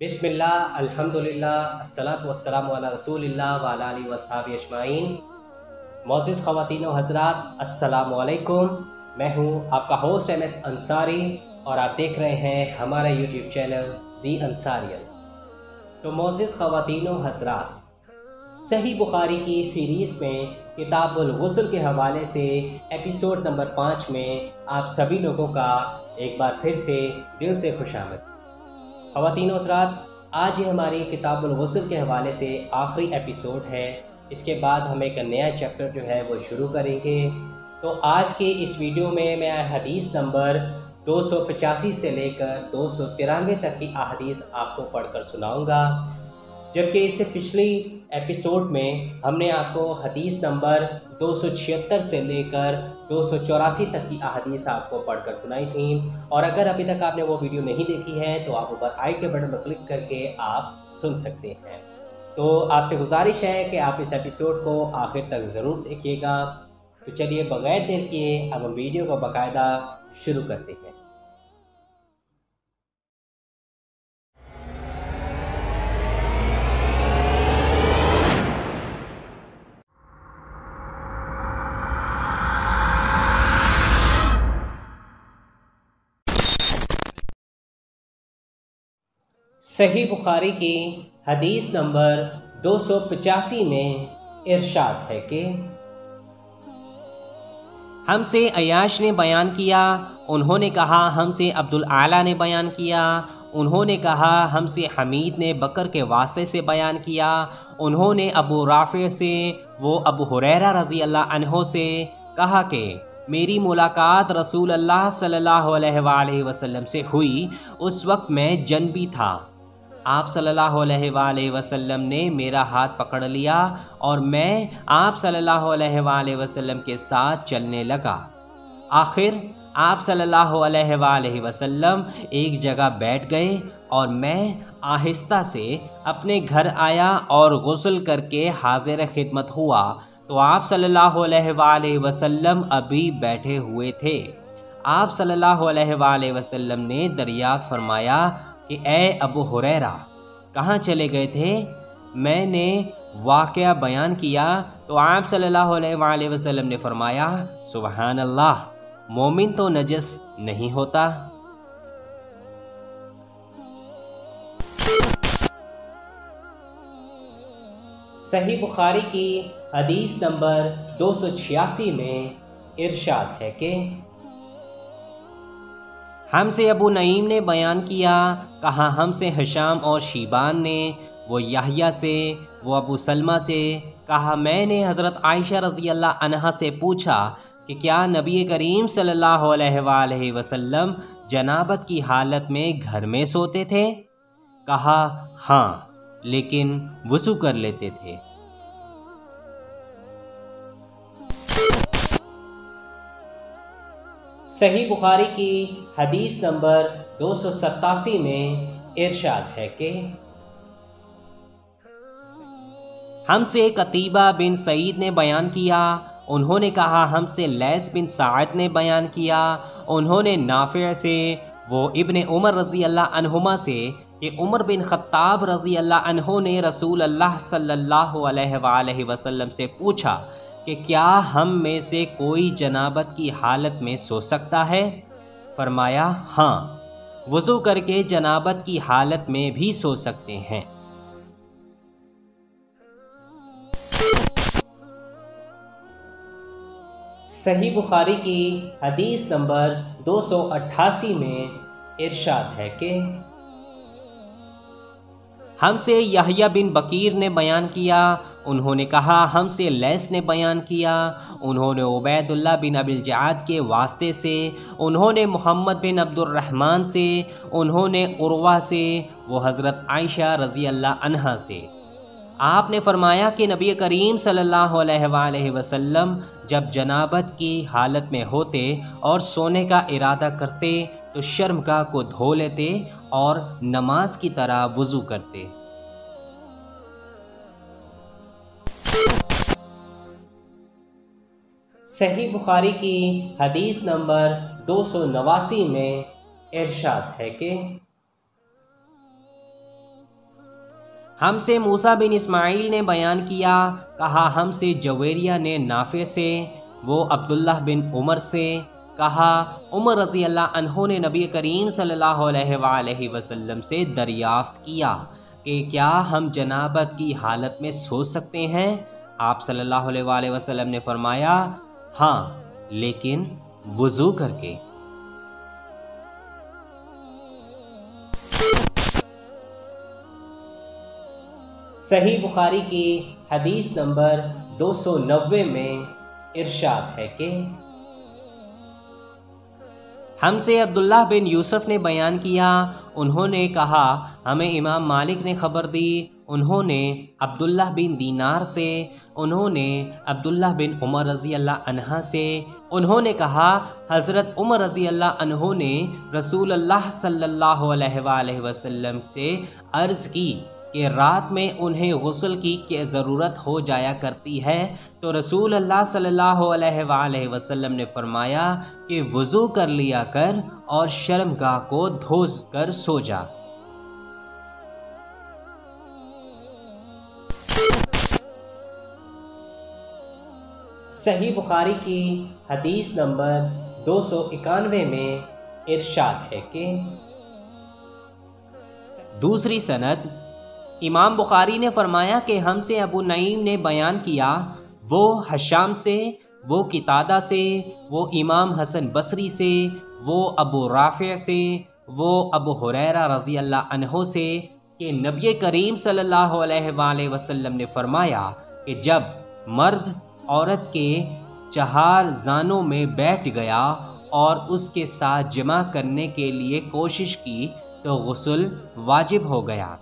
बिस्मिल्लाह अल्हम्दुलिल्लाह अस्सलातु वस्सलामु अला रसूलिल्लाह व अला आलिहि वस्हबिहि अजमाइन। मोअज़्ज़िज़ ख़वातीन व हज़रात, अस्सलामु अलैकुम। मैं हूँ आपका होस्ट MS अंसारी और आप देख रहे हैं हमारा यूट्यूब चैनल दी अंसारियन। तो मोअज़्ज़िज़ ख़वातीन व हज़रात, सही बुखारी की सीरीज़ में किताबुल गुस्ल के हवाले से एपिसोड नंबर 5 में आप सभी लोगों का एक बार फिर से दिल से खुशामद। ख़वातीन व हज़रात, आज ही हमारी किताबुल गुस्ल के हवाले से आखिरी एपिसोड है। इसके बाद हम एक नया चैप्टर जो है वो शुरू करेंगे। तो आज के इस वीडियो में मैं हदीस नंबर 285 से लेकर 293 तक की अहादीस आपको पढ़कर सुनाऊंगा, जबकि इससे पिछली एपिसोड में हमने आपको हदीस नंबर 276 से लेकर 284 तक की अहादीस आपको पढ़कर सुनाई थी। और अगर अभी तक आपने वो वीडियो नहीं देखी है तो आप ऊपर आई के बटन पर क्लिक करके आप सुन सकते हैं। तो आपसे गुजारिश है कि आप इस एपिसोड को आखिर तक ज़रूर देखिएगा। तो चलिए बगैर देर किए अब हम वीडियो को बाकायदा शुरू करते हैं। सही बुखारी की हदीस नंबर 285 में इरशाद है कि हमसे अयाश ने बयान किया, उन्होंने कहा हमसे अब्दुल आला ने बयान किया, उन्होंने कहा हमसे हमीद ने बकर के वास्ते से बयान किया, उन्होंने अबू राफे से वो अबू हुरैरा रज़ी अल्लाह अन्हो से कहा कि मेरी मुलाकात रसूल अल्लाह सल्लल्लाहु अलैहि वसल्लम से हुई। उस वक्त मैं जनबी था। आप सल्लल्लाहु अलैहि वसल्लम ने मेरा हाथ पकड़ लिया और मैं आप सल्लल्लाहु अलैहि वसल्लम के साथ चलने लगा। आखिर आप सल्लल्लाहु अलैहि वसल्लम एक जगह बैठ गए और मैं आहिस्ता से अपने घर आया और गुस्ल करके हाजिर खिदमत हुआ तो आप सल्लल्लाहु अलैहि वसल्लम अभी बैठे हुए थे। आप सल्लल्लाहु अलैहि वसल्लम ने दरियाफ़्त फरमाया कि ए अबू हुरैरा, कहाँ चले गए थे? मैंने वाक़या बयान किया तो आप सल्लल्लाहु अलैहि वसल्लम ने फरमाया, सुबहान अल्लाह, मोमिन तो नजस नहीं होता। सही बुखारी की हदीस नंबर 286 में इरशाद है कि हमसे अबू नईम ने बयान किया, कहा हमसे हिशाम और शीबान ने, वो याहिया से, वो अबू सलमा से, कहा मैंने हज़रत आयशा रज़ी अल्लाह अन्हा से पूछा कि क्या नबी करीम सल्लल्लाहु अलैहि वसल्लम जनाबत की हालत में घर में सोते थे? कहा हाँ, लेकिन वज़ू कर लेते थे। सही बुखारी की हदीस नंबर 287 में इरशाद है कि हमसे कतीबा बिन सईद ने बयान किया, उन्होंने कहा हमसे लैस बिन साद ने बयान किया, उन्होंने नाफिअ से, वो इब्ने उमर रज़ी अल्लाह अन्हुमा से कि उमर बिन ख़त्ताब रज़ी अल्लाह अन्हु ने रसूल अल्लाह सल्लल्लाहु अलैहि वसल्लम से पूछा कि क्या हम में से कोई जनाबत की हालत में सो सकता है? फरमाया हाँ, वज़ू करके जनाबत की हालत में भी सो सकते हैं। सही बुखारी की हदीस नंबर 288 में इरशाद है कि हमसे यहया बिन बकीर ने बयान किया, उन्होंने कहा हमसे लैस ने बयान किया, उन्होंने उबैदुल्लाह बिन अबिल जाद के वास्ते से, उन्होंने मोहम्मद बिन अब्दुर्रहमान से, उन्होंने उर्वा से, वो हज़रत आयशा रज़ी अल्लाह अन्हा से। आपने फरमाया कि नबी करीम सल्लल्लाहु अलैहि वसल्लम जब जनाबत की हालत में होते और सोने का इरादा करते तो शर्मगाह को धो लेते और नमाज की तरह वज़ू करते। सही बुखारी की हदीस नंबर 289 में इरशाद है कि हमसे मूसा बिन इस्माइल ने बयान किया, कहा हमसे जवेरिया ने नाफे से, वो अब्दुल्लाह बिन उमर से, कहा उमर रज़ी अल्लाह अन्हु ने नबी करीम सल्लल्लाहु अलैहि वसल्लम से दरियाफ्त किया कि क्या हम जनाबत की हालत में सो सकते हैं? आप सल्लल्लाहु अलैहि वसल्लम ने फरमाया, हाँ, लेकिन वुज़ू करके। सही बुखारी की हदीस नंबर 290 में इरशाद है कि हमसे अब्दुल्लाह बिन यूसुफ ने बयान किया, उन्होंने कहा हमें इमाम मालिक ने खबर दी, उन्होंने अब्दुल्लाह बिन दीनार से, उन्होंने अब्दुल्लाह बिन उमर रज़ी अल्लाह अन्हा से, उन्होंने कहा हज़रत उमर रज़ी अल्लाह अन्हु ने रसूल अल्लाह सल्लल्लाहु अलैहि वसल्लम से अर्ज़ की कि रात में उन्हें गुस्ल की ज़रूरत हो जाया करती है, तो रसूल अल्लाह सल्लल्लाहु अलैहि वसल्लम ने फरमाया कि वज़ू कर लिया कर और शर्मगाह को धो कर सो जा। सही बुखारी की हदीस नंबर 291 में इरशाद है कि दूसरी सनद इमाम बुखारी ने फरमाया कि हमसे अबू नईम ने बयान किया, वो हशाम से, वो कितादा से, वो इमाम हसन बसरी से, वो अबू राफ़े से, वो अबू हुरैरा रज़ी अल्लाह अन्हु से कि नबी करीम सल्लल्लाहु अलैहि वसल्लम ने फरमाया कि जब मर्द औरत के चहार जानों में बैठ गया और उसके साथ जमा करने के लिए कोशिश की तो गुस्ल वाजिब हो गया।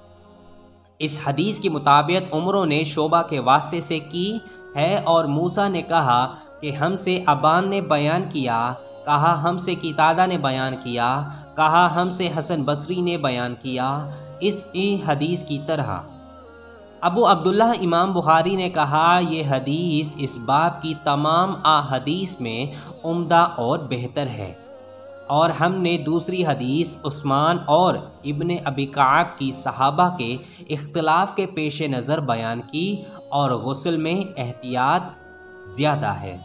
इस हदीस के मुताबिक उमरों ने शोबा के वास्ते से की है और मूसा ने कहा कि हमसे अबान ने बयान किया, कहा हमसे कितादा ने बयान किया, कहा हमसे हसन बसरी ने बयान किया। इस हदीस की तरह अबू अब्दुल्लाह इमाम बुखारी ने कहा ये हदीस इस बाब की तमाम हदीस में उम्दा और बेहतर है। और हमने दूसरी हदीस उस्मान और इब्ने अबी कआब की सहाबा के इख्तिलाफ के पेश नज़र बयान की और गुस्ल में एहतियात ज़्यादा है।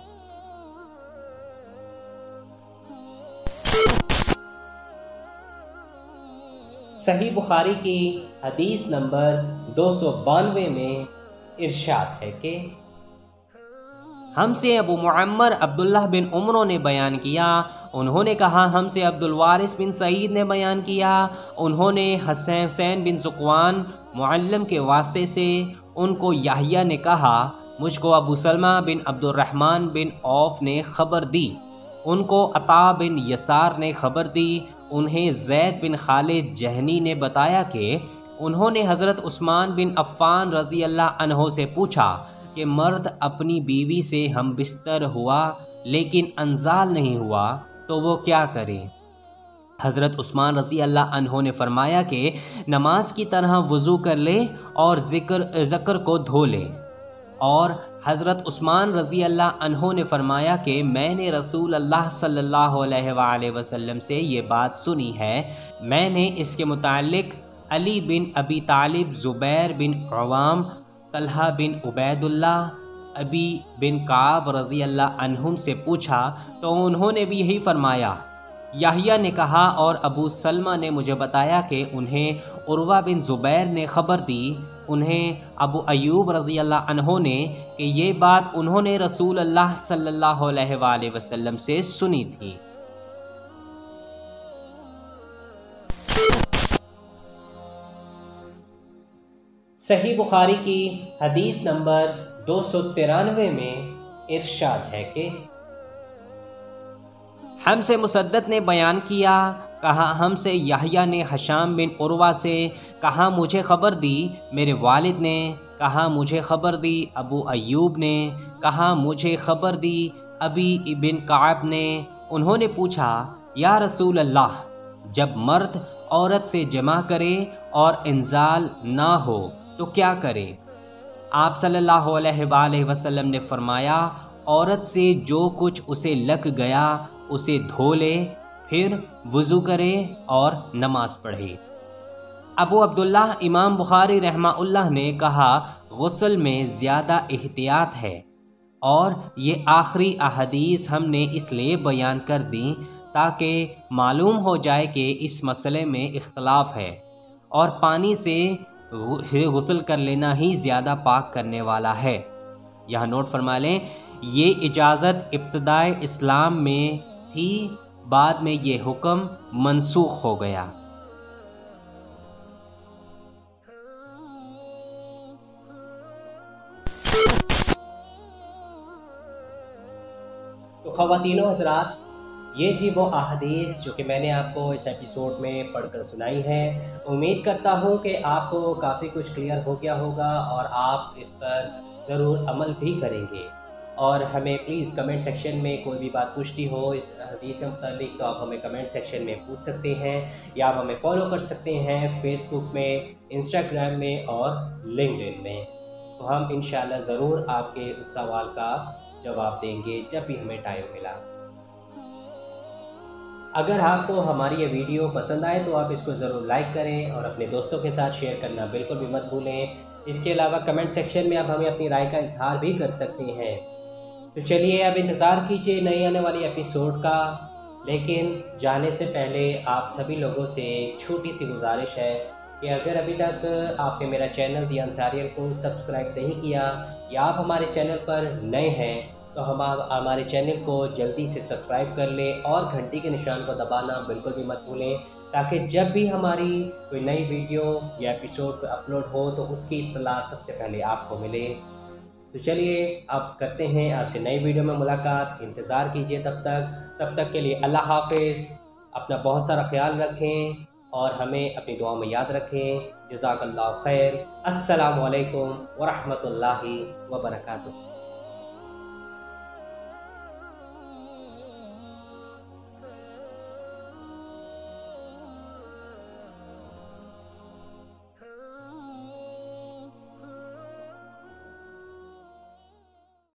सही बुखारी की हदीस नंबर 292 में इरशाद है कि हमसे अबू मुअम्मर अब्दुल्लाह बिन उमरों ने बयान किया, उन्होंने कहा हमसे अब्दुल वारिस बिन सईद ने बयान किया, उन्होंने हुसैन बिन ज़ुक़वान मुअल्लम के वास्ते से, उनको याहिया ने कहा, मुझको अबू सलमा बिन अब्दुर्रहमान बिन औफ ने खबर दी, उनको अता बिन यसार ने खबर दी, उन्हें ज़ैद बिन खालिद जहनी ने बताया कि उन्होंने हज़रत उस्मान बिन अफ़्फ़ान रज़ी अल्लाह अन्हो से पूछा कि मर्द अपनी बीवी से हम बिस्तर हुआ लेकिन अंजाल नहीं हुआ तो वो क्या करे? हज़रत उस्मान रज़ी अल्लाह अन्हो ने फरमाया कि नमाज की तरह वज़ू कर ले और ज़कर को धो ले। और हज़रत उस्मान रज़ी अल्लाह अन्हो ने फरमाया कि मैंने रसूल अल्लाह सल्लल्लाहु अलैहि वसल्लम से ये बात सुनी है। मैंने इसके मुतालिक अली बिन अबी तालिब, ज़ुबैर बिन अवाम, तलहा बिन उबैदुल्लाह, अबी बिन काब रज़ी अल्लाह अन्हुम से पूछा तो उन्होंने भी यही फरमाया। याहिया ने कहा और अबू सलमा ने मुझे बताया कि उन्हें उर्वा बिन ज़ुबैर ने ख़बर दी, उन्हें अबू अयूब रज़ी अल्लाह अन्हो ने कि ये बात उन्होंने रसूल अल्लाह सल्लल्लाहु अलैहि वसल्लम से सुनी थी। सही बुखारी की हदीस नंबर 293 में इरशाद है कि हमसे मुसद्दद ने बयान किया, कहा हमसे याहिया ने हशाम बिन उर्वा से, कहा मुझे ख़बर दी मेरे वालिद ने, कहा मुझे ख़बर दी अबू अयूब ने, कहा मुझे ख़बर दी अबी इबिन काब ने। उन्होंने पूछा, या रसूल अल्लाह, जब मर्द औरत से जमा करे और इंजाल ना हो तो क्या करे? आप सल्लल्लाहु अलैहि वसल्लम ने फरमाया, औरत से जो कुछ उसे लग गया उसे धो ले, फिर वज़ू करे और नमाज पढ़े। ابو عبداللہ امام بخاری رحمہ اللہ نے کہا غسل میں زیادہ احتیاط ہے، اور یہ آخری احادیث ہم نے اس لیے بیان کر دیں تاکہ معلوم ہو جائے کہ اس مسئلے میں اختلاف ہے، اور پانی سے غسل کر لینا ہی زیادہ پاک کرنے والا ہے۔ یہاں نوٹ فرما لیں، یہ اجازت ابتدائے اسلام میں تھی، بعد میں یہ حکم منسوخ ہو گیا۔ تو خواتین و حضرات، یہ تھی وہ احادیث جو کہ میں نے آپ کو اس ایپیسوڈ میں پڑھ کر سنائی ہیں۔ امید کرتا ہوں کہ آپ کو کافی کچھ کلیئر ہو گیا ہوگا اور آپ اس پر ضرور عمل بھی کریں گے، اور ہمیں پلیز کمنٹ سیکشن میں کوئی بھی بات پوچھنی ہو اس حدیث سے متعلق تو آپ ہمیں کمنٹ سیکشن میں پوچھ سکتے ہیں، یا آپ ہمیں فالو کر سکتے ہیں فیس بک میں، انسٹاگرام میں اور لنکڈ ان میں۔ تو ہم انشاءاللہ ضرور آپ کے اس سوال کا جواب دیں گے جب بھی ہمیں ٹائم ملا۔ اگر آپ کو ہماری یہ ویڈیو پسند آئے تو آپ اس کو ضرور لائک کریں اور اپنے دوستوں کے ساتھ شیئر کرنا بالکل بھی مت بھولیں۔ اس کے علاوہ کمنٹ سیکشن میں آپ ہمیں اپنی رائے کا اظہار بھی کر سکتے ہیں۔ تو چلیے اب انتظار کیجیے نئی آنے والی ایپیسوڈ کا، لیکن جانے سے پہلے آپ سبھی لوگوں سے ایک چھوٹی سی گزارش ہے کہ اگر ابھی تک آپ نے میرا چینل دی انصاریل کو سبسکرائب نہیں کیا، یا آپ ہمارے چینل پر نئے ہیں، تو ہمارے چینل کو جلدی سے سبسکرائب کر لیں اور گھنٹی کے نشان کو دبانا بالکل بھی مت بھولیں، تاکہ جب بھی ہماری کوئی نئی ویڈیو یا ایپیسوڈ اپلوڈ ہو تو اس کی اطلاع سب سے پہلے آپ کو ملے۔ تو چلیے اب کرتے ہیں آپ سے نئی ویڈیو میں ملاقات، انتظار کیجیے تب تک کے لیے اللہ حافظ، اپنا بہت سارا خیال رکھیں اور ہمیں اپنی دعا میں یاد رکھیں۔ جزاک اللہ خیر۔ السلام علیکم ورحمۃ اللہ وبرکاتہ۔